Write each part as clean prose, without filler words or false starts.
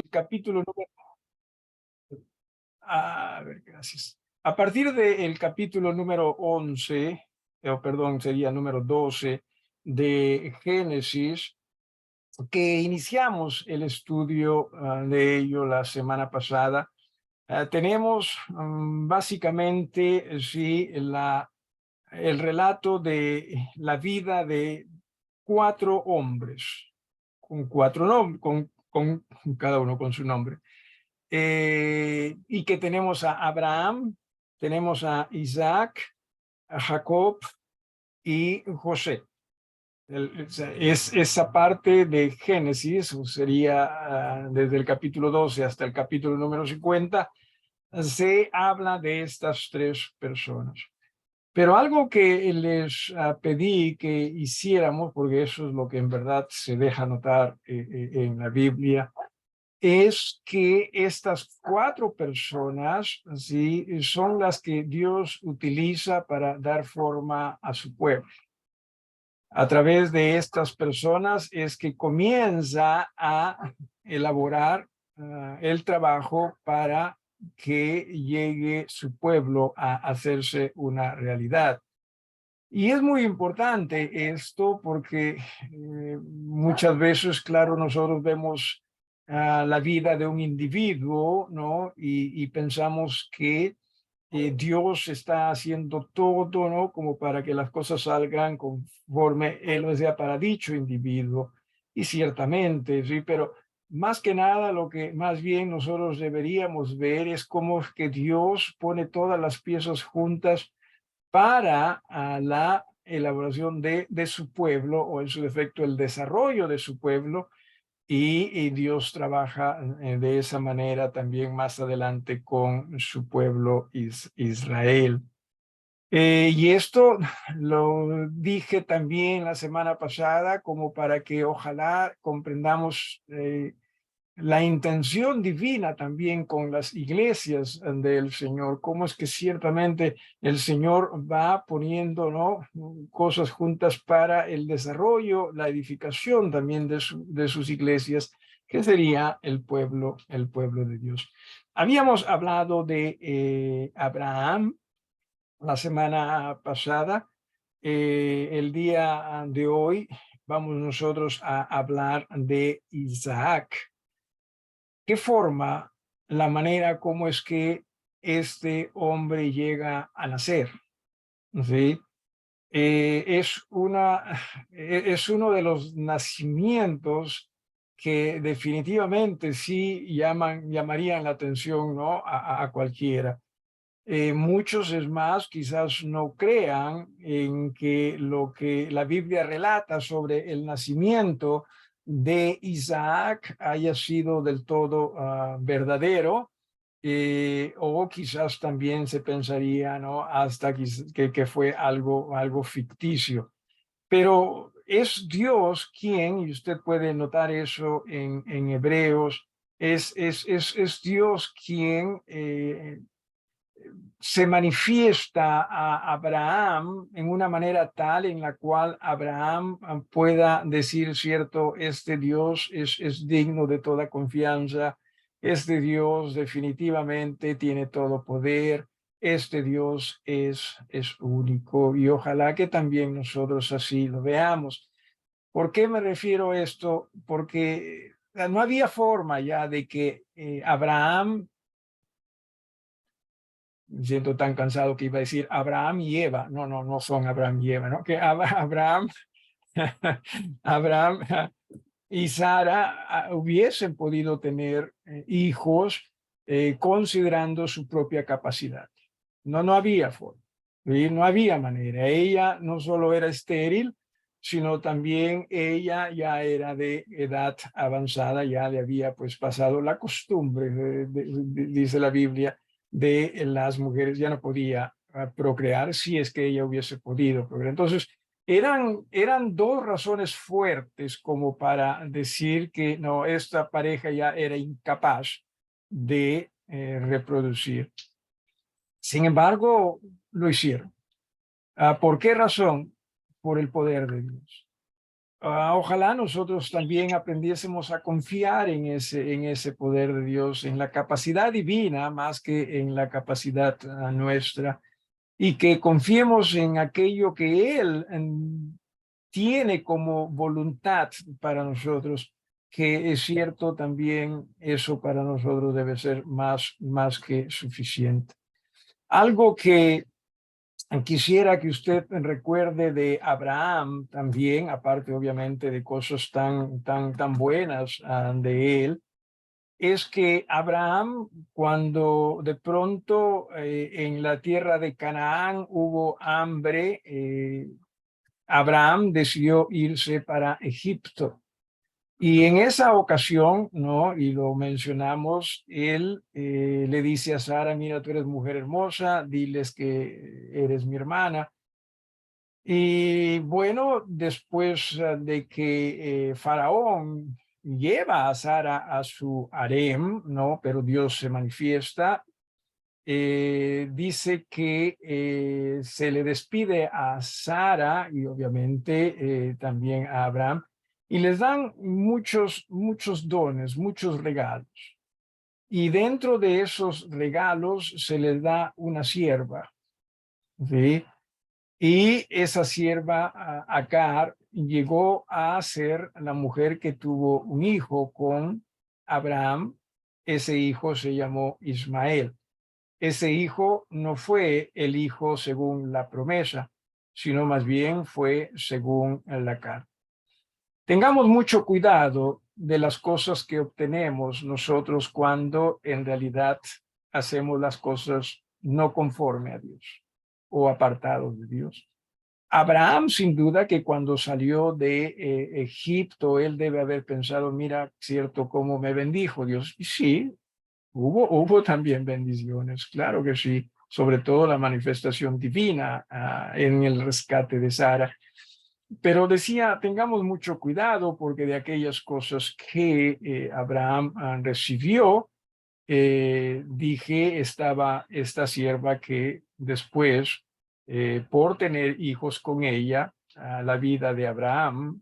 Capítulo número, a ver, gracias. A partir del capítulo número 11, o perdón, sería número 12 de Génesis, que iniciamos el estudio de ello la semana pasada, tenemos básicamente, sí, el relato de la vida de cuatro hombres, con cuatro nombres, con cada uno con su nombre. Y que tenemos a Abraham, tenemos a Isaac, a Jacob y José. Es esa parte de Génesis, sería desde el capítulo 12 hasta el capítulo número 50, se habla de estas tres personas. Pero algo que les pedí que hiciéramos, porque eso es lo que en verdad se deja notar en la Biblia, es que estas cuatro personas, ¿sí?, son las que Dios utiliza para dar forma a su pueblo. A través de estas personas es que comienza a elaborar el trabajo para que llegue su pueblo a hacerse una realidad. Y es muy importante esto porque muchas veces, claro, nosotros vemos la vida de un individuo, ¿no? Y pensamos que Dios está haciendo todo, ¿no? Como para que las cosas salgan conforme Él desea para dicho individuo. Y ciertamente, sí, pero más que nada lo que más bien nosotros deberíamos ver es cómo es que Dios pone todas las piezas juntas para la elaboración de su pueblo, o en su defecto el desarrollo de su pueblo, y Dios trabaja de esa manera también más adelante con su pueblo Israel. Y esto lo dije también la semana pasada como para que ojalá comprendamos la intención divina también con las iglesias del Señor, cómo es que ciertamente el Señor va poniendo, ¿no?, cosas juntas para el desarrollo, la edificación también de sus iglesias, que sería el pueblo de Dios. Habíamos hablado de Abraham la semana pasada. El día de hoy vamos nosotros a hablar de Isaac. ¿Qué forma la manera como es que este hombre llega a nacer? ¿Sí? Es uno de los nacimientos que definitivamente sí llamarían la atención, ¿no?, a cualquiera. Muchos, es más, quizás no crean en que lo que la Biblia relata sobre el nacimiento de Isaac haya sido del todo verdadero, o quizás también se pensaría, ¿no?, hasta que fue algo ficticio. Pero es Dios quien, y usted puede notar eso en Hebreos, es Dios quien se manifiesta a Abraham en una manera tal en la cual Abraham pueda decir, cierto, este Dios es digno de toda confianza, este Dios definitivamente tiene todo poder, este Dios es único, y ojalá que también nosotros así lo veamos. ¿Por qué me refiero a esto? Porque no había forma ya de que Abraham, me siento tan cansado que iba a decir Abraham y Eva. No, no, no son Abraham y Eva, ¿no? Que Abraham, Abraham y Sara hubiesen podido tener hijos considerando su propia capacidad. No, no había forma, ¿sí? No había manera. Ella no solo era estéril, sino también ella ya era de edad avanzada, ya le había pues pasado la costumbre, dice la Biblia, de las mujeres, ya no podía procrear si es que ella hubiese podido procrear. Entonces, eran dos razones fuertes como para decir que no, esta pareja ya era incapaz de reproducir. Sin embargo, lo hicieron. ¿Por qué razón? Por el poder de Dios. Ojalá nosotros también aprendiésemos a confiar en ese poder de Dios, en la capacidad divina más que en la capacidad nuestra, y que confiemos en aquello que Él tiene como voluntad para nosotros, que es cierto también eso para nosotros debe ser más que suficiente. Algo que quisiera que usted recuerde de Abraham también, aparte obviamente de cosas tan buenas de él, es que Abraham, cuando de pronto en la tierra de Canaán hubo hambre, Abraham decidió irse para Egipto. Y en esa ocasión, ¿no? Y lo mencionamos, él le dice a Sara, mira, tú eres mujer hermosa, diles que eres mi hermana. Y bueno, después de que Faraón lleva a Sara a su harem, ¿no? Pero Dios se manifiesta, dice que se le despide a Sara y obviamente también a Abraham y les dan muchos dones, muchos regalos. Y dentro de esos regalos se les da una sierva, ¿sí? Y esa sierva, Agar, llegó a ser la mujer que tuvo un hijo con Abraham. Ese hijo se llamó Ismael. Ese hijo no fue el hijo según la promesa, sino más bien fue según la carne. Tengamos mucho cuidado de las cosas que obtenemos nosotros cuando en realidad hacemos las cosas no conforme a Dios o apartados de Dios. Abraham, sin duda que cuando salió de Egipto, él debe haber pensado, mira, cierto, cómo me bendijo Dios. Y sí, hubo también bendiciones, claro que sí, sobre todo la manifestación divina en el rescate de Sara. Pero decía, tengamos mucho cuidado porque de aquellas cosas que Abraham recibió, dije, estaba esta sierva que después, por tener hijos con ella, la vida de Abraham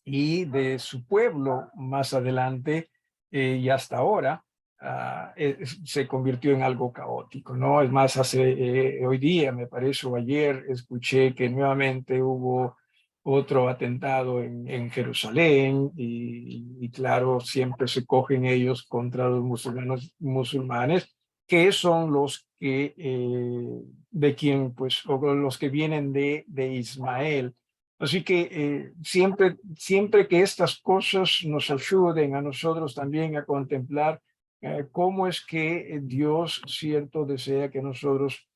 y de su pueblo más adelante y hasta ahora, se convirtió en algo caótico, ¿no? Es más, hoy día, me parece, o ayer, escuché que nuevamente hubo otro atentado en Jerusalén y claro, siempre se cogen ellos contra los musulmanes, que son los que, de quien, pues, o los que vienen de Ismael. Así que siempre que estas cosas nos ayuden a nosotros también a contemplar cómo es que Dios, cierto, desea que nosotros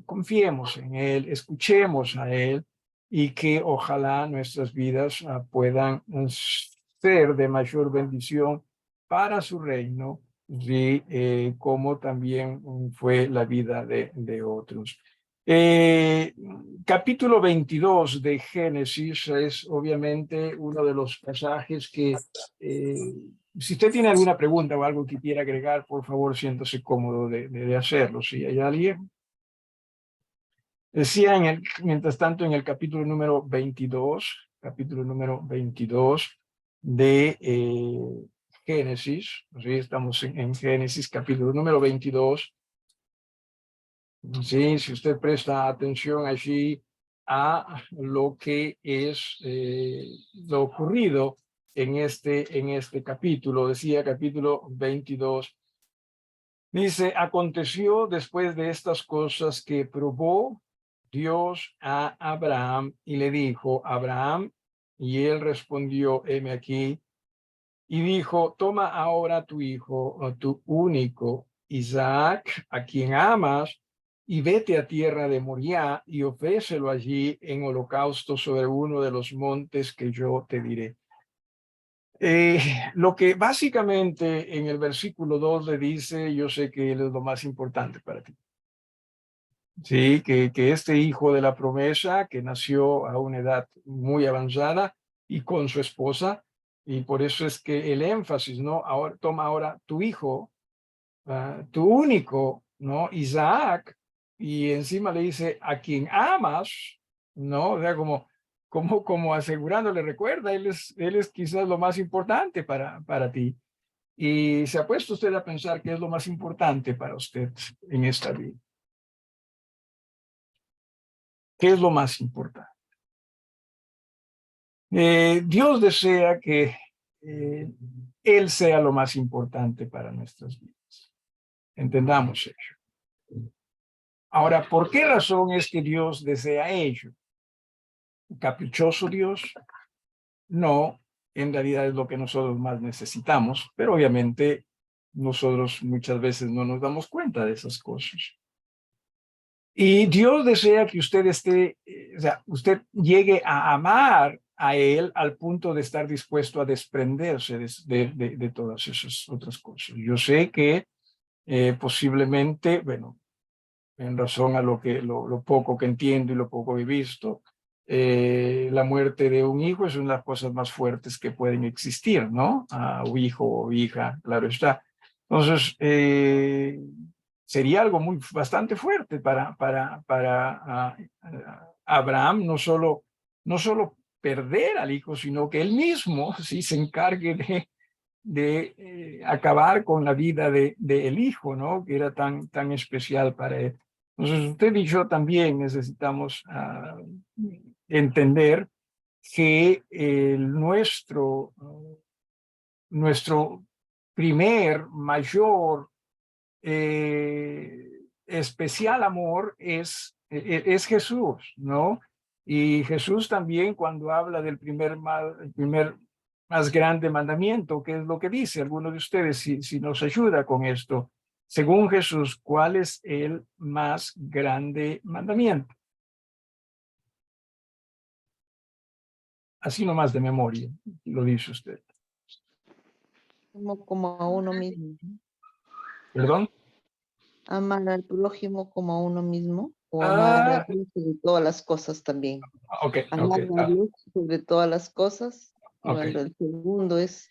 confiemos en Él, escuchemos a Él y que ojalá nuestras vidas puedan ser de mayor bendición para su reino, y como también fue la vida de otros. Eh, Capítulo 22 de Génesis es obviamente uno de los pasajes que, si usted tiene alguna pregunta o algo que quiera agregar, por favor, siéntase cómodo de hacerlo. Si hay alguien. Decía, mientras tanto, en el capítulo número 22 de Génesis, ¿sí? Estamos en Génesis, capítulo número 22. Sí, si usted presta atención allí a lo que es lo ocurrido en este capítulo, decía capítulo 22, dice, aconteció después de estas cosas que probó Dios a Abraham y le dijo, Abraham, y él respondió, heme aquí, y dijo, toma ahora tu hijo, o tu único, Isaac, a quien amas, y vete a tierra de Moriah y ofrécelo allí en holocausto sobre uno de los montes que yo te diré. Eh, lo que básicamente en el versículo 2 le dice, yo sé que él es lo más importante para ti. Sí, que este hijo de la promesa, que nació a una edad muy avanzada y con su esposa, y por eso es que el énfasis, ¿no? Ahora, toma ahora tu hijo, tu único, ¿no? Isaac, y encima le dice a quien amas, ¿no? O sea, como como asegurándole, recuerda, él es quizás lo más importante para ti. Y se ha puesto usted a pensar qué es lo más importante para usted en esta vida. ¿Qué es lo más importante? Dios desea que Él sea lo más importante para nuestras vidas. Entendamos ello. Ahora, ¿por qué razón es que Dios desea ello? ¿Caprichoso Dios? No, en realidad es lo que nosotros más necesitamos, pero obviamente nosotros muchas veces no nos damos cuenta de esas cosas. Y Dios desea que usted o sea, usted llegue a amar a Él al punto de estar dispuesto a desprenderse de todas esas otras cosas. Yo sé que posiblemente, bueno, en razón a lo poco que entiendo y lo poco que he visto, la muerte de un hijo es una de las cosas más fuertes que pueden existir, ¿no? A un hijo o hija, claro está. Entonces, sería algo bastante fuerte para Abraham, no solo perder al hijo, sino que él mismo sí se encargue de acabar con la vida del hijo, ¿no? Que era tan especial para él. Entonces, usted y yo también necesitamos entender que nuestro primer, mayor, especial amor es Jesús, ¿no? Y Jesús también cuando habla del primer más grande mandamiento, ¿qué es lo que dice? Alguno de ustedes, si nos ayuda con esto. Según Jesús, ¿cuál es el más grande mandamiento? Así nomás de memoria, lo dice usted. Como a uno mismo. ¿Perdón? Amar al prójimo como a uno mismo, o amar a Dios sobre todas las cosas también. Ok, Amar a ok, Dios sobre todas las cosas. Y ok. cuando el segundo es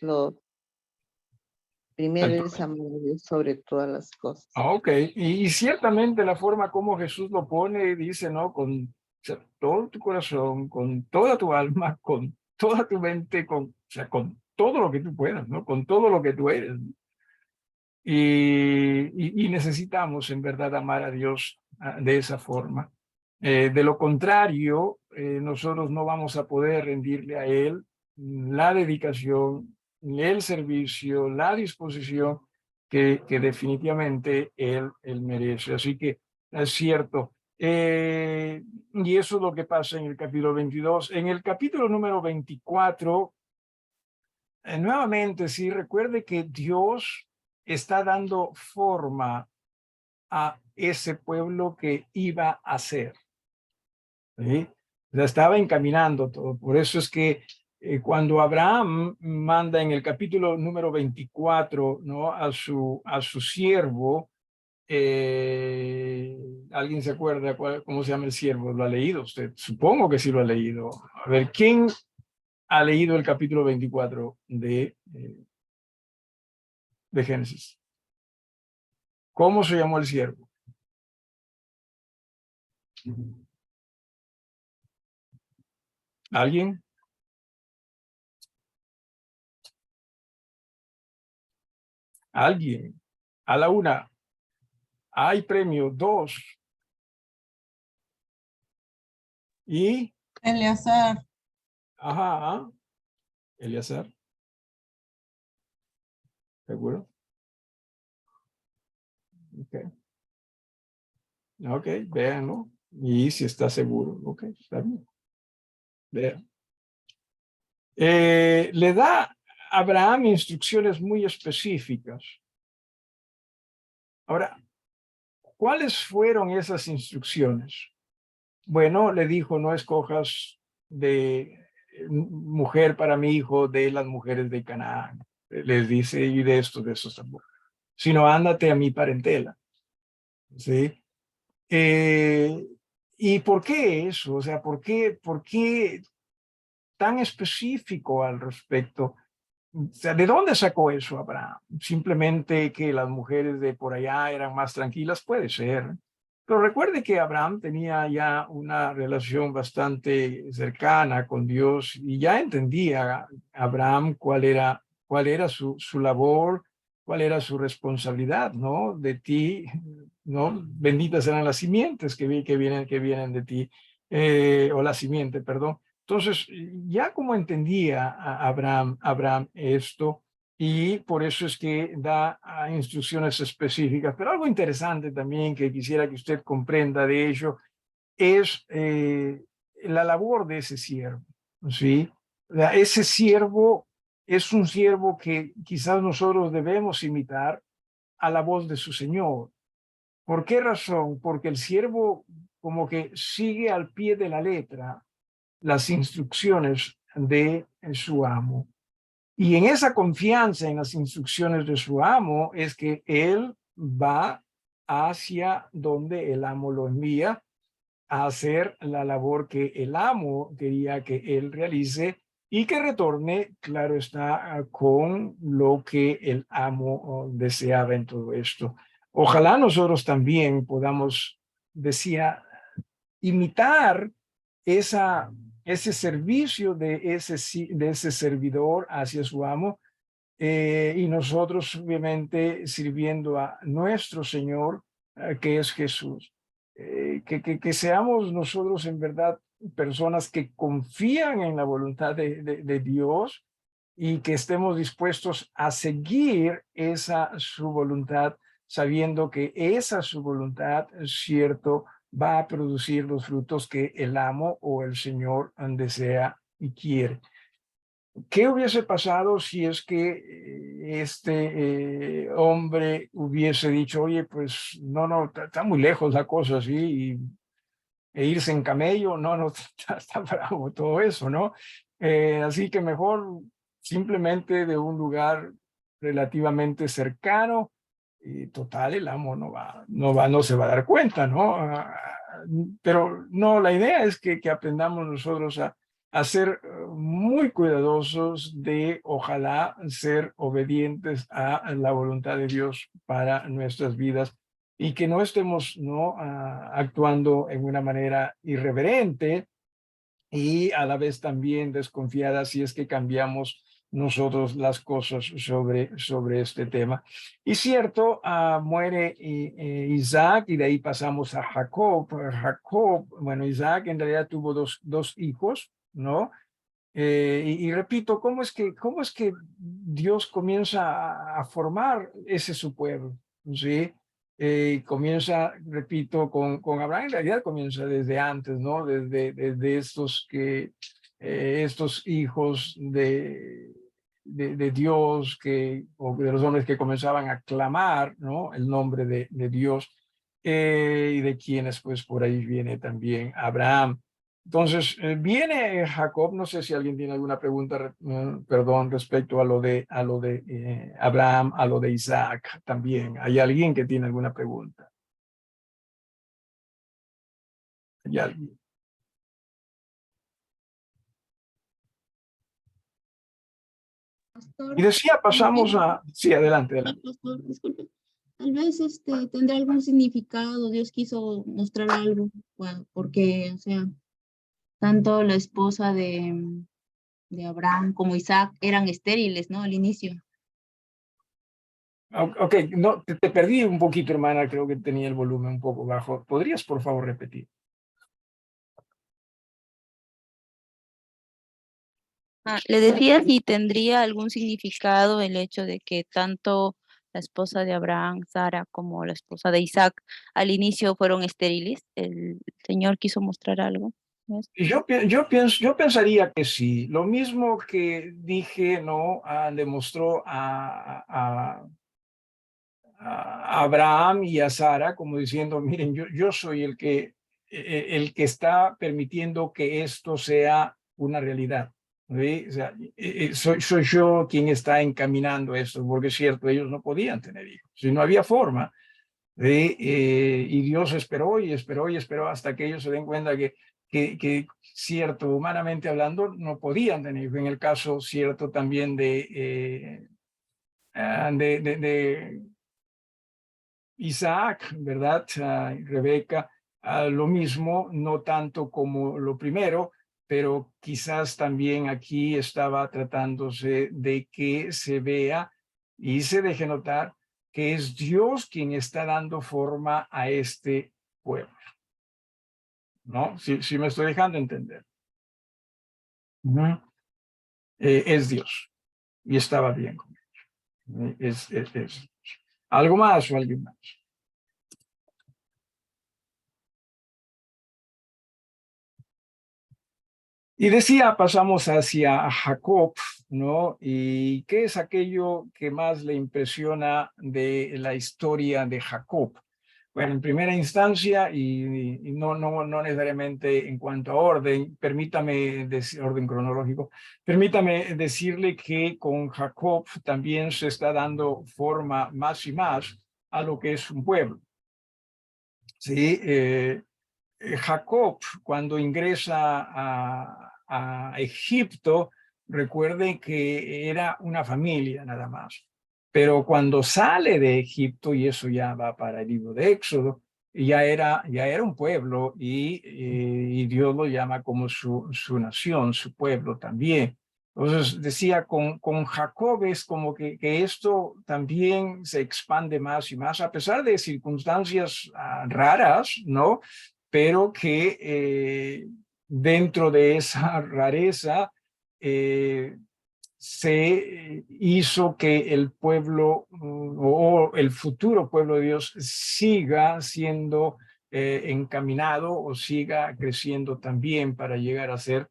primero es amar a Dios sobre todas las cosas. Ok, y ciertamente la forma como Jesús lo pone, dice, ¿no? Con o sea, todo tu corazón, con toda tu alma, con toda tu mente, o sea, con todo lo que tú puedas, ¿no? Con todo lo que tú eres. Y necesitamos en verdad amar a Dios de esa forma. De lo contrario, nosotros no vamos a poder rendirle a Él la dedicación, el servicio, la disposición que definitivamente él merece. Así que es cierto. Y eso es lo que pasa en el capítulo 22. En el capítulo número 24, nuevamente, sí, recuerde que Dios está dando forma a ese pueblo que iba a ser. ¿Sí? La estaba encaminando todo. Por eso es que cuando Abraham manda en el capítulo número 24, ¿no? a su siervo, ¿alguien se acuerda cómo se llama el siervo? ¿Lo ha leído usted? Supongo que sí lo ha leído. A ver, ¿quién ha leído el capítulo 24 de Génesis? ¿Cómo se llamó el siervo? ¿Alguien? ¿Alguien? A la una. Hay premio. Dos. Y... Eleazar. Ajá. Eliezer. ¿Seguro? Ok. Ok, véanlo. Y si está seguro. Ok, está bien. Vean. Le da a Abraham instrucciones muy específicas. Ahora, ¿cuáles fueron esas instrucciones? Bueno, le dijo, no escojas de mujer para mi hijo de las mujeres de Canaán. Les dice, y de estos tampoco. Sino ándate a mi parentela. ¿Sí? ¿Y por qué eso? O sea, por qué tan específico al respecto? O sea, ¿de dónde sacó eso Abraham? Simplemente que las mujeres de por allá eran más tranquilas, puede ser. Pero recuerde que Abraham tenía ya una relación bastante cercana con Dios y ya entendía Abraham cuál era su labor, cuál era su responsabilidad, ¿no? De ti, ¿no? Benditas serán las simientes que vienen de ti, o la simiente, perdón. Entonces, ya como entendía a Abraham esto, y por eso es que da instrucciones específicas. Pero algo interesante también que quisiera que usted comprenda de ello es la labor de ese siervo, ¿sí? Ese siervo es un siervo que quizás nosotros debemos imitar a la voz de su Señor. ¿Por qué razón? Porque el siervo como que sigue al pie de la letra las instrucciones de su amo. Y en esa confianza en las instrucciones de su amo es que él va hacia donde el amo lo envía a hacer la labor que el amo quería que él realice y que retorne, claro está, con lo que el amo deseaba en todo esto. Ojalá nosotros también podamos, decía, imitar ese servicio de ese servidor hacia su amo, y nosotros obviamente sirviendo a nuestro Señor, que es Jesús. Que seamos nosotros en verdad personas que confían en la voluntad de Dios y que estemos dispuestos a seguir esa su voluntad, sabiendo que esa su voluntad, es cierto, va a producir los frutos que el amo o el Señor desea y quiere. ¿Qué hubiese pasado si es que este hombre hubiese dicho, oye, pues no, está muy lejos la cosa así, e irse en camello? No, está bravo todo eso, ¿no? Así que mejor simplemente de un lugar relativamente cercano, y total, el amo no se va a dar cuenta, ¿no? Pero no, la idea es que aprendamos nosotros a ser muy cuidadosos de, ojalá, ser obedientes a la voluntad de Dios para nuestras vidas y que no estemos, ¿no? Actuando en una manera irreverente y a la vez también desconfiada si es que cambiamos nosotros las cosas sobre este tema. Y cierto, muere Isaac y de ahí pasamos a Jacob. Jacob, bueno, Isaac en realidad tuvo dos hijos, ¿no? Y repito, cómo es que Dios comienza a formar ese su pueblo? ¿Sí? Comienza, repito, con Abraham, en realidad comienza desde antes, ¿no? Desde estos hijos de Dios, o de los hombres que comenzaban a clamar, ¿no? El nombre de Dios, y de quienes, pues, por ahí viene también Abraham. Entonces, viene Jacob, no sé si alguien tiene alguna pregunta, perdón, respecto a lo de Abraham, a lo de Isaac también. ¿Hay alguien que tiene alguna pregunta? ¿Hay alguien? Pastor, Y decía, tal vez, pasamos a... Sí, adelante, adelante. pastor, disculpe, tal vez tendrá algún significado, Dios quiso mostrar algo, bueno, porque, o sea, tanto la esposa de Abraham como Isaac eran estériles, ¿no? Al inicio. Ok, no, te perdí un poquito, hermana, creo que tenía el volumen un poco bajo. ¿Podrías, por favor, repetir? Le decía si tendría algún significado el hecho de que tanto la esposa de Abraham, Sara, como la esposa de Isaac al inicio fueron estériles. El Señor quiso mostrar algo, ¿no? Y yo pensaría que sí. Lo mismo que dije, ¿no? Demostró a Abraham y a Sara, como diciendo, miren, yo soy el que está permitiendo que esto sea una realidad. ¿Sí? O sea, soy yo quien está encaminando esto, porque es cierto, ellos no podían tener hijos, si no había forma. ¿Sí? Y Dios esperó y esperó y esperó hasta que ellos se den cuenta cierto, humanamente hablando, no podían tener hijos. En el caso, cierto, también de Isaac, ¿verdad? Rebeca, lo mismo, no tanto como lo primero, pero quizás también aquí estaba tratándose de que se vea y se deje notar que es Dios quien está dando forma a este pueblo. ¿No? Si me estoy dejando entender. Es Dios y estaba bien con él. Es. ¿Algo más o alguien más? Y decía, pasamos hacia Jacob, ¿no? ¿Y qué es aquello que más le impresiona de la historia de Jacob? Bueno, en primera instancia, y no necesariamente en cuanto a orden, permítame decir, orden cronológico, permítame decirle que con Jacob también se está dando forma más y más a lo que es un pueblo. Sí, Jacob, cuando ingresa a Egipto, recuerden que era una familia nada más. Pero cuando sale de Egipto, y eso ya va para el libro de Éxodo, ya era un pueblo y Dios lo llama como su nación, su pueblo también. Entonces decía, con Jacob es como que esto también se expande más y más, a pesar de circunstancias raras, ¿no? Pero que dentro de esa rareza se hizo que el pueblo o el futuro pueblo de Dios siga siendo encaminado o siga creciendo también para llegar a ser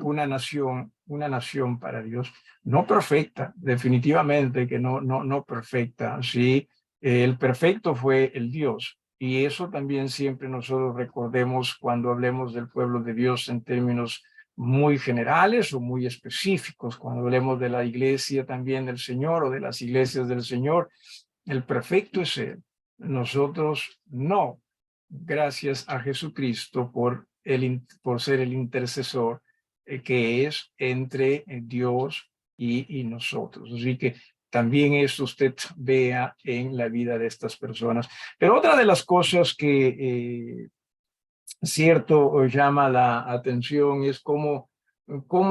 una nación para Dios. No perfecta, definitivamente que no perfecta, ¿sí? El perfecto fue el Dios. Y eso también siempre nosotros recordemos cuando hablemos del pueblo de Dios en términos muy generales o muy específicos. Cuando hablemos de la iglesia también del Señor o de las iglesias del Señor, el perfecto es Él. Nosotros no. Gracias a Jesucristo por ser el intercesor que es entre Dios y nosotros. Así que también eso usted vea en la vida de estas personas. Pero otra de las cosas que cierto llama la atención es cómo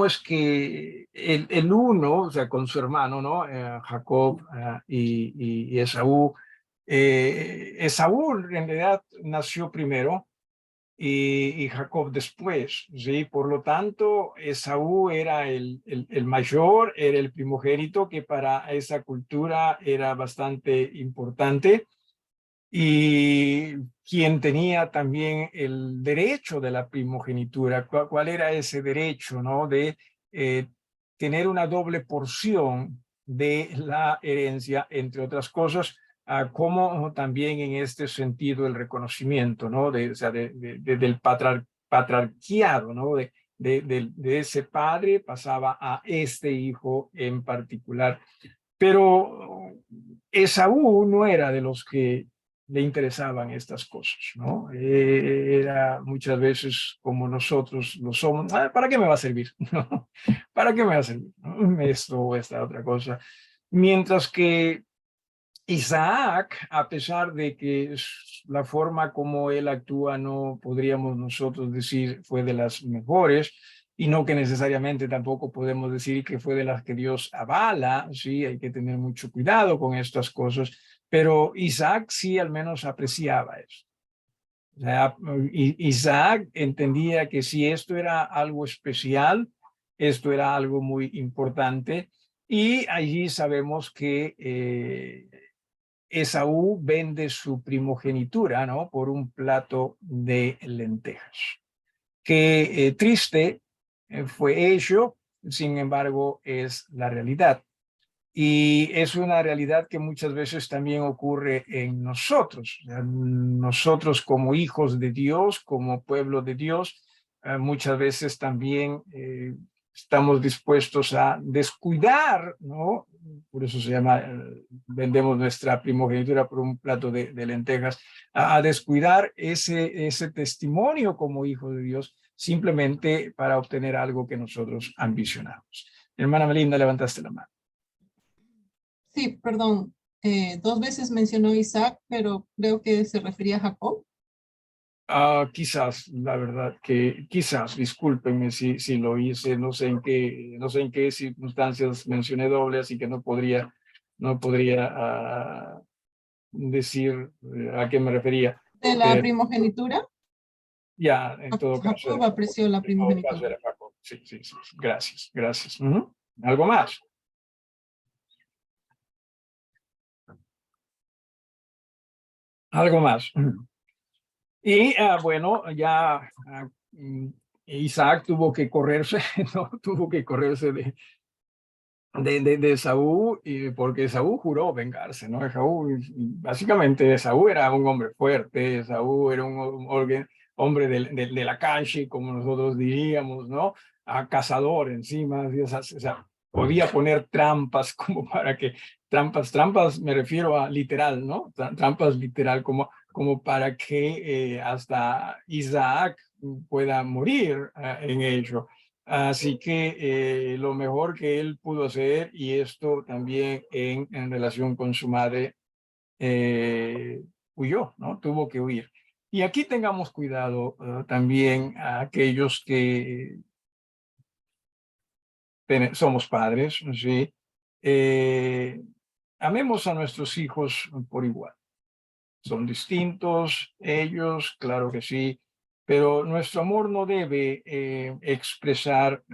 es que el uno, o sea, con su hermano, ¿no? Jacob y Esaú. Esaú en realidad nació primero y Jacob después, ¿sí? Por lo tanto, Esaú era el mayor, era el primogénito, que para esa cultura era bastante importante y quien tenía también el derecho de la primogenitura. ¿Cuál era ese derecho, no? De tener una doble porción de la herencia, entre otras cosas, como también en este sentido el reconocimiento, ¿no? O sea, del patriarcado, ¿no? De ese padre pasaba a este hijo en particular. Pero Esaú no era de los que le interesaban estas cosas, ¿no? Era muchas veces como nosotros lo somos. ¿Para qué me va a servir? ¿No? ¿Para qué me va a servir? ¿No? Esto o esta otra cosa. Mientras que Isaac, a pesar de que la forma como él actúa no podríamos nosotros decir fue de las mejores, y no que necesariamente tampoco podemos decir que fue de las que Dios avala, sí, hay que tener mucho cuidado con estas cosas, pero Isaac sí al menos apreciaba eso. O sea, Isaac entendía que si esto era algo especial, esto era algo muy importante, y allí sabemos que Esaú vende su primogenitura, ¿no? Por un plato de lentejas. Qué triste fue ello, sin embargo, es la realidad. Y es una realidad que muchas veces también ocurre en nosotros. Nosotros como hijos de Dios, como pueblo de Dios, muchas veces también estamos dispuestos a descuidar, ¿no? Por eso se llama, vendemos nuestra primogenitura por un plato de lentejas, a descuidar ese testimonio como hijo de Dios, simplemente para obtener algo que nosotros ambicionamos. Hermana Melinda, levantaste la mano. Sí, perdón. 2 veces mencionó Isaac, pero creo que se refería a Jacob. Quizás, la verdad que quizás, discúlpenme si lo hice, no sé en qué circunstancias mencioné doble, así que no podría decir a qué me refería. De la primogenitura. Ya, en todo caso Jacob apreció la primogenitura. era Jacob. Sí, gracias, gracias. ¿Algo más? Algo más. Y bueno, ya Isaac tuvo que correrse, ¿no? Tuvo que correrse de Esaú, porque Esaú juró vengarse, ¿no? Básicamente Esaú era un hombre fuerte, Esaú era un hombre de la calle, como nosotros diríamos, ¿no? A cazador encima, o sea, podía poner trampas como para que, trampas me refiero a literal, ¿no? Trampas literal como para que hasta Isaac pueda morir en ello. Así que lo mejor que él pudo hacer, y esto también en relación con su madre, huyó, ¿no? Tuvo que huir. Y aquí tengamos cuidado también a aquellos que somos padres, ¿sí? Amemos a nuestros hijos por igual. Son distintos ellos, claro que sí, pero nuestro amor no debe expresar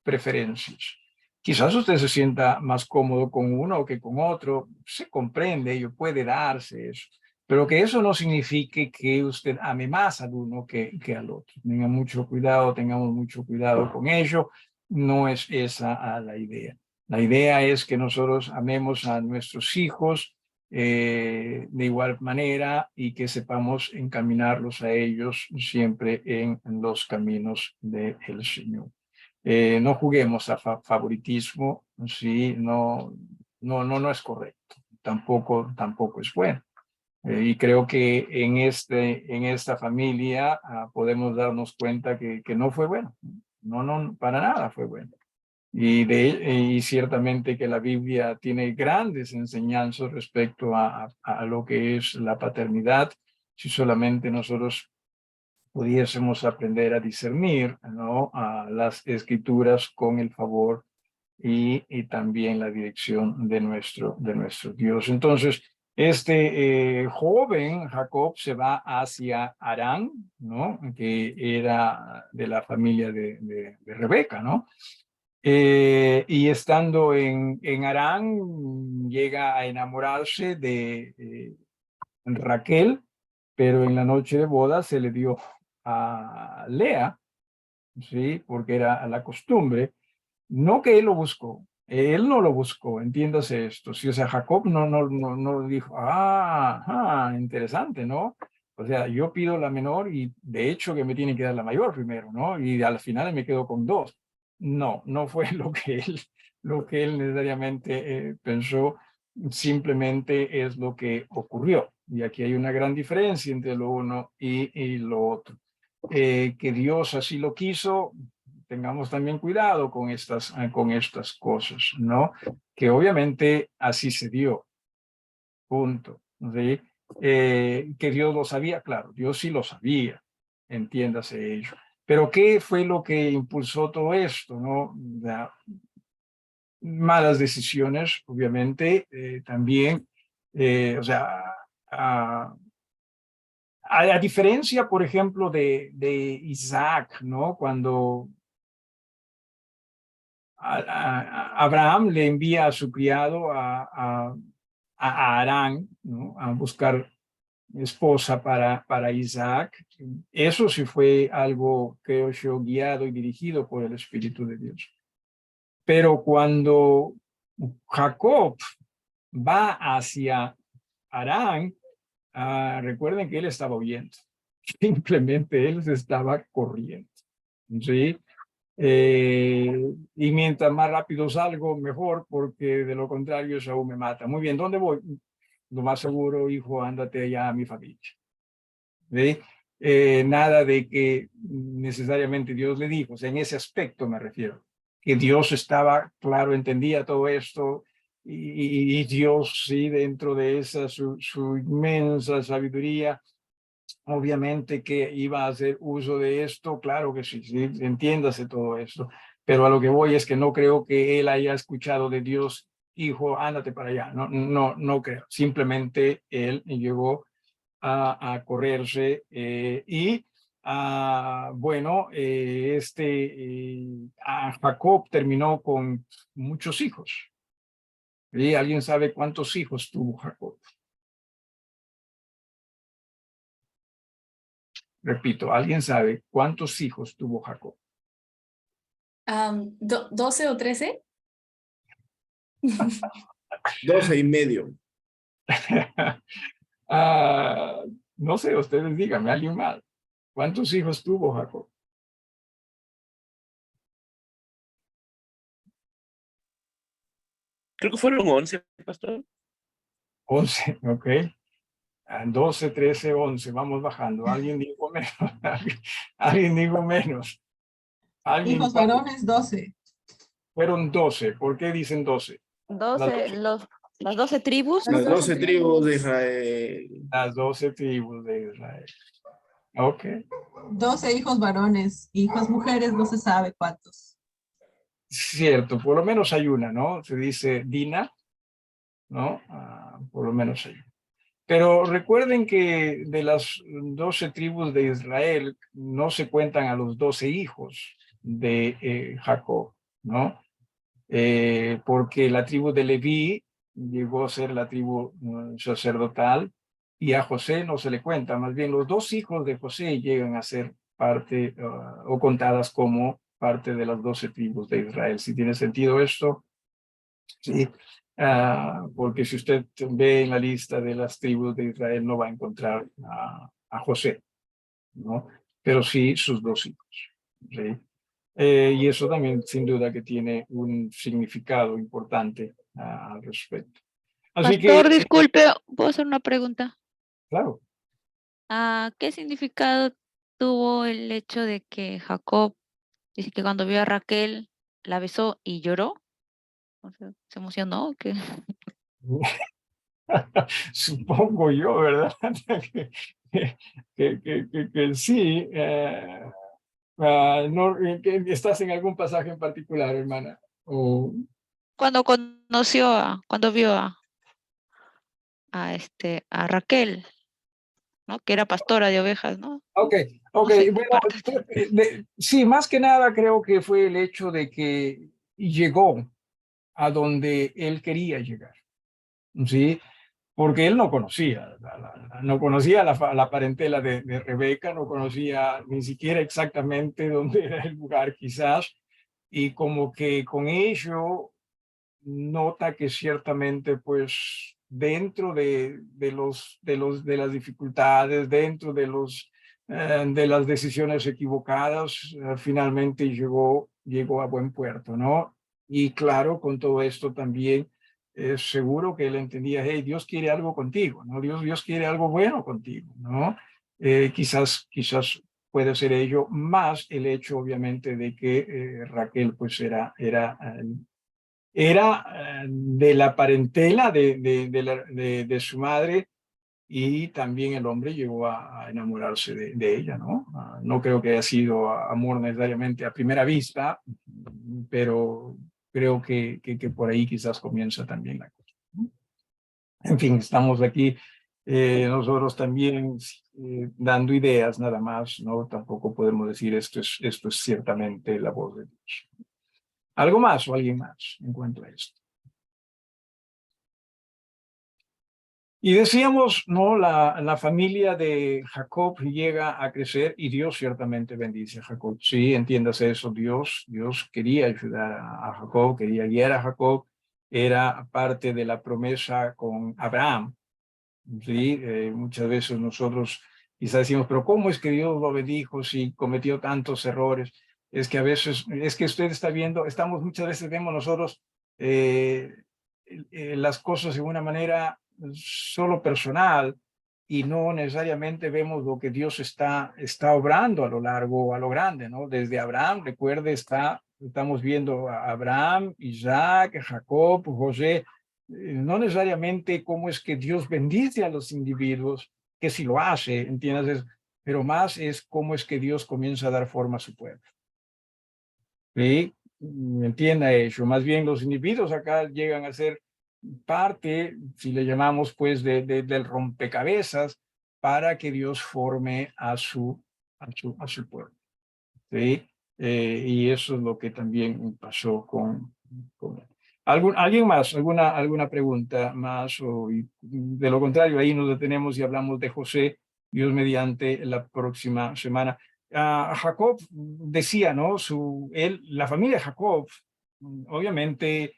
preferencias. Quizás usted se sienta más cómodo con uno que con otro, se comprende, ello puede darse eso, pero que eso no signifique que usted ame más al uno que al otro. Tengan mucho cuidado, tengamos mucho cuidado con ello, no es esa la idea. La idea es que nosotros amemos a nuestros hijos de igual manera y que sepamos encaminarlos a ellos siempre en los caminos del Señor. No juguemos a favoritismo, ¿sí? No es correcto, tampoco es bueno. Y creo que en esta familia podemos darnos cuenta que no fue bueno, no, para nada fue bueno. Y ciertamente que la Biblia tiene grandes enseñanzas respecto a lo que es la paternidad, si solamente nosotros pudiésemos aprender a discernir, ¿no? A las escrituras con el favor y también la dirección de nuestro Dios. Entonces, este joven Jacob se va hacia Harán, ¿no? Que era de la familia de Rebeca, ¿no? Y estando en Harán, llega a enamorarse de Raquel, pero en la noche de boda se le dio a Lea, ¿sí? Porque era la costumbre. No que él lo buscó, él no lo buscó, entiéndase esto. Sí, o sea, Jacob no dijo, interesante, ¿no? O sea, yo pido la menor y de hecho que me tienen que dar la mayor primero, ¿no? Y al final me quedo con 2. No fue lo que él necesariamente pensó, simplemente es lo que ocurrió. Y aquí hay una gran diferencia entre lo uno y lo otro. Que Dios así lo quiso, tengamos también cuidado con estas cosas, ¿no? Que obviamente así se dio, punto, ¿sí? Que Dios lo sabía, claro, Dios sí lo sabía, entiéndase ello. Pero ¿qué fue lo que impulsó todo esto, no? Malas decisiones, obviamente, también, o sea, a diferencia, por ejemplo, de Isaac, ¿no? Cuando Abraham le envía a su criado a Harán, ¿no? A buscar esposa para Isaac. Eso sí fue algo, creo yo, guiado y dirigido por el Espíritu de Dios. Pero cuando Jacob va hacia Harán, recuerden que él estaba huyendo. Simplemente él se estaba corriendo. ¿Sí? Y mientras más rápido salgo, mejor, porque de lo contrario Saúl me mata. Muy bien, ¿dónde voy? Lo más seguro, hijo, ándate allá a mi familia. ¿Sí? Nada de que necesariamente Dios le dijo, o sea, en ese aspecto me refiero, que Dios estaba, claro, entendía todo esto, y Dios, sí, dentro de esa su inmensa sabiduría, obviamente que iba a hacer uso de esto, claro que sí, sí, entiéndase todo esto, pero a lo que voy es que no creo que él haya escuchado de Dios, hijo, ándate para allá, no, no, no creo, simplemente él llegó a correrse y bueno, a Jacob terminó con muchos hijos. ¿Sí? ¿Alguien sabe cuántos hijos tuvo Jacob? Repito, ¿alguien sabe cuántos hijos tuvo Jacob? 12 o 13. 12 y medio. Ah, no sé, ustedes díganme, alguien más. ¿Cuántos hijos tuvo Jacob? Creo que fueron 11, pastor. 11, ok. 12, 13, 11, vamos bajando. ¿Alguien dijo menos? ¿Alguien dijo menos? ¿Alguien Hijos cuántos? varones, 12. Fueron 12. ¿Por qué dicen 12? 12, las 12 tribus. Las 12 tribus de Israel. Las 12 tribus de Israel. Ok. 12 hijos varones, hijos mujeres, no se sabe cuántos. Cierto, por lo menos hay una, ¿no? Se dice Dina, ¿no? Por lo menos hay una. Pero recuerden que de las 12 tribus de Israel no se cuentan a los 12 hijos de Jacob, ¿no? Porque la tribu de Leví llegó a ser la tribu sacerdotal y a José no se le cuenta, más bien los 2 hijos de José llegan a ser parte o contadas como parte de las 12 tribus de Israel. ¿Sí tiene sentido esto? Sí. Porque si usted ve en la lista de las tribus de Israel no va a encontrar a José, ¿no? Pero sí sus 2 hijos, ¿sí? Y eso también sin duda que tiene un significado importante al respecto. Así Pastor, que, disculpe, ¿puedo hacer una pregunta? claro, ¿Qué significado tuvo el hecho de que Jacob dice que cuando vio a Raquel la besó y lloró? O sea, ¿se emocionó o qué? supongo yo, ¿verdad? Que sí. No, ¿estás en algún pasaje en particular, hermana? O, Cuando vio a Raquel, ¿no? Que era pastora de ovejas, ¿no? ok, ok, No sé en qué bueno, parte está. sí, más que nada creo que fue el hecho de que llegó a donde él quería llegar, ¿sí? Porque él no conocía, no conocía la parentela de Rebeca, no conocía ni siquiera exactamente dónde era el lugar quizás, y como que con ello nota que ciertamente pues dentro de las dificultades, dentro de las decisiones equivocadas, finalmente llegó a buen puerto, ¿no? Y claro, con todo esto también es seguro que él entendía, hey, Dios quiere algo contigo, ¿no? Dios quiere algo bueno contigo, ¿no? Quizás puede ser ello, más el hecho obviamente de que Raquel pues era de la parentela de su madre, y también el hombre llegó a enamorarse de ella, ¿no? No creo que haya sido amor necesariamente a primera vista, pero creo que por ahí quizás comienza también la cosa, ¿no? En fin, estamos aquí nosotros también dando ideas nada más, ¿no? Tampoco podemos decir esto es ciertamente la voz de Dios. ¿Algo más o alguien más en cuanto a esto? Y decíamos, ¿no? La familia de Jacob llega a crecer y Dios ciertamente bendice a Jacob. Sí, entiéndase eso, Dios quería ayudar a Jacob, quería guiar a Jacob, era parte de la promesa con Abraham. Sí, muchas veces nosotros quizás decimos, pero ¿cómo es que Dios lo bendijo si cometió tantos errores? Es que a veces, es que usted está viendo, muchas veces vemos nosotros las cosas de una manera solo personal y no necesariamente vemos lo que Dios está obrando a lo largo, a lo grande, ¿no? Desde Abraham, recuerde, estamos viendo a Abraham, Isaac, Jacob, José, no necesariamente cómo es que Dios bendice a los individuos, que si lo hace, ¿entiendes? Pero más es cómo es que Dios comienza a dar forma a su pueblo. ¿Sí? Entienda eso. Más bien los individuos acá llegan a ser parte, si le llamamos pues, del rompecabezas para que Dios forme a su pueblo. ¿Sí? Y eso es lo que también pasó con ¿Alguien más? ¿Alguna pregunta más? De lo contrario, ahí nos detenemos y hablamos de José, Dios mediante, la próxima semana. Jacob decía, ¿no? La familia de Jacob, obviamente,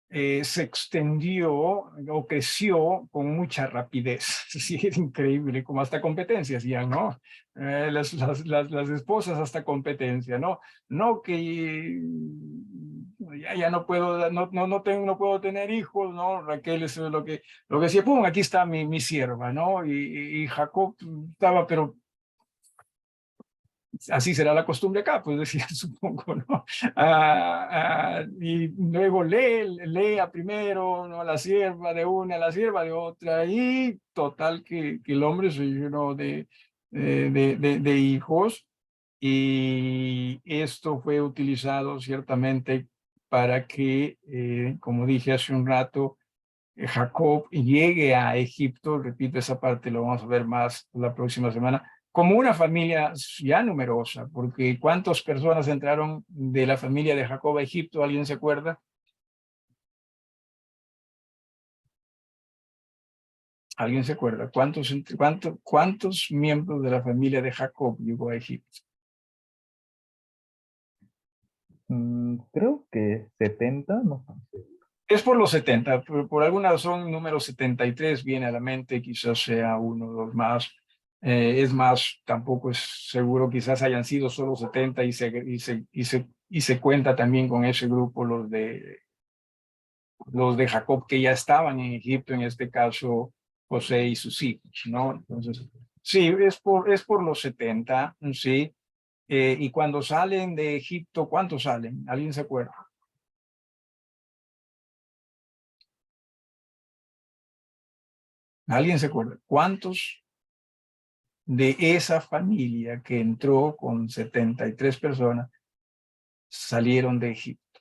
se extendió o creció con mucha rapidez. Sí, es increíble, como hasta competencias ya, ¿no? Las esposas hasta competencia, ¿no? No que ya no puedo, no puedo tener hijos, ¿no? Raquel es lo que decía, pum, aquí está mi sierva, ¿no? Y Jacob estaba, pero así será la costumbre acá, pues decía, supongo, ¿no? Y luego lea primero, ¿no? La sierva de una, la sierva de otra, y total que el hombre se llenó de hijos, y esto fue utilizado ciertamente para que, como dije hace un rato, Jacob llegue a Egipto, repito esa parte, lo vamos a ver más la próxima semana, como una familia ya numerosa, porque ¿cuántas personas entraron de la familia de Jacob a Egipto? ¿Alguien se acuerda? ¿Alguien se acuerda? ¿Cuántos miembros de la familia de Jacob llegó a Egipto? Creo que 70, no sé. Es por los 70, por alguna razón número 73 viene a la mente, quizás sea uno o dos más. Es más, tampoco es seguro, quizás hayan sido solo 70 y se cuenta también con ese grupo los de Jacob que ya estaban en Egipto, en este caso José y sus hijos, ¿no? Entonces, sí, es por los 70, sí. Y cuando salen de Egipto, ¿cuántos salen? ¿Alguien se acuerda? ¿Alguien se acuerda? ¿Cuántos de esa familia que entró con 73 personas salieron de Egipto?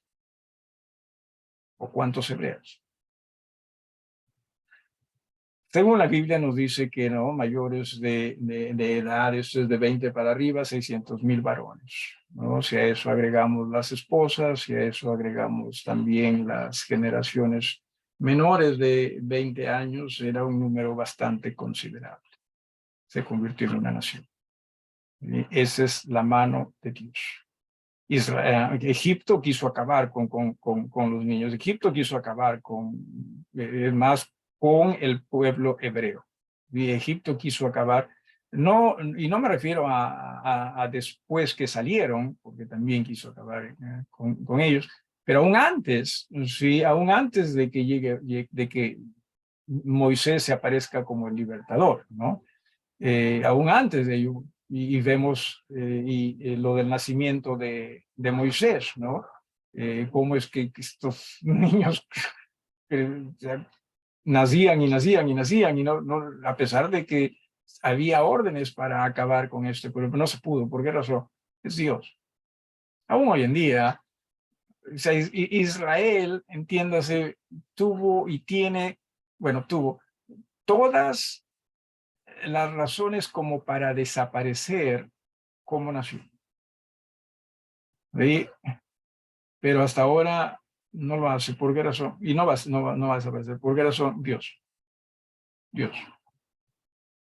¿O cuántos hebreos? Según la Biblia nos dice que no, mayores de edad, esto es de 20 para arriba, 600,000 varones, ¿no? Si a eso agregamos las esposas, si a eso agregamos también las generaciones menores de 20 años, era un número bastante considerable. Se convirtió en una nación. Y esa es la mano de Dios. Egipto quiso acabar con los niños. Egipto quiso acabar con el pueblo hebreo. Y Egipto quiso acabar, y no me refiero a después que salieron, porque también quiso acabar con ellos, pero aún antes, sí, aún antes de que Moisés se aparezca como el libertador, ¿no? Aún antes de ello, y vemos lo del nacimiento de Moisés, ¿no? Cómo es que estos niños nacían y nacían y nacían, y a pesar de que había órdenes para acabar con este pueblo, no se pudo. ¿Por qué razón? Es Dios. Aún hoy en día, o sea, Israel, entiéndase, tuvo todas las razones como para desaparecer como nación. ¿Sí? Pero hasta ahora no lo hace. ¿Por qué razón? Y no va a desaparecer. ¿Por qué razón? Dios. Dios.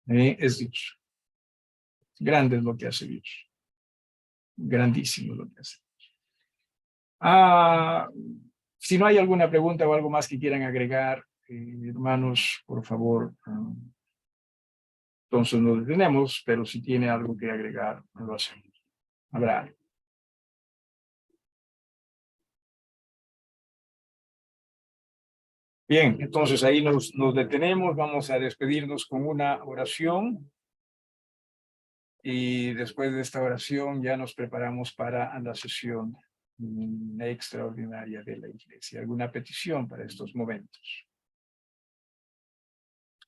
Es Dios. Grande es lo que hace Dios. Grandísimo lo que hace. Si no hay alguna pregunta o algo más que quieran agregar, hermanos, por favor, entonces nos detenemos, pero si tiene algo que agregar, lo hacemos. Habrá algo. Bien, entonces ahí nos detenemos, vamos a despedirnos con una oración y después de esta oración ya nos preparamos para la sesión extraordinaria de la iglesia. ¿Alguna petición para estos momentos?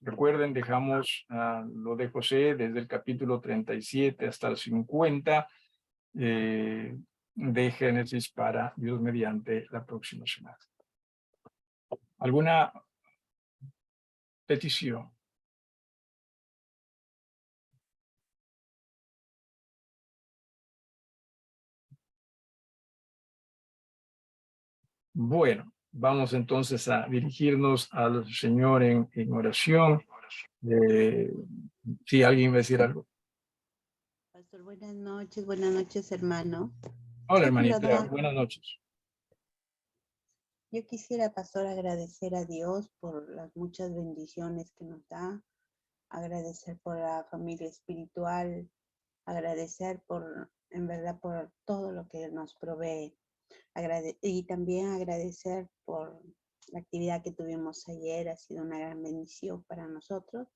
Recuerden, dejamos lo de José desde el capítulo 37 hasta el 50 de Génesis para Dios mediante la próxima semana. ¿Alguna petición? Bueno, vamos entonces a dirigirnos al Señor en oración. Si alguien va a decir algo. Pastor, buenas noches, hermano. Hola, Yo, hermanita, verdad, buenas noches. yo quisiera, pastor, agradecer a Dios por las muchas bendiciones que nos da, agradecer por la familia espiritual, agradecer por, en verdad, por todo lo que nos provee. Y también agradecer por la actividad que tuvimos ayer, ha sido una gran bendición para nosotros.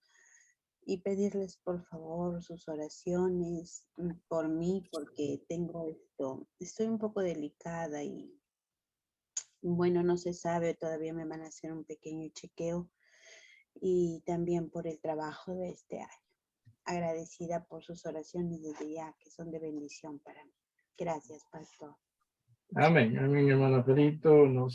Y pedirles por favor sus oraciones por mí, porque tengo estoy un poco delicada y bueno, no se sabe, todavía me van a hacer un pequeño chequeo y también por el trabajo de este año. Agradecida por sus oraciones desde ya, que son de bendición para mí. Gracias, pastor. Amén, amén, hermano Felito. Nos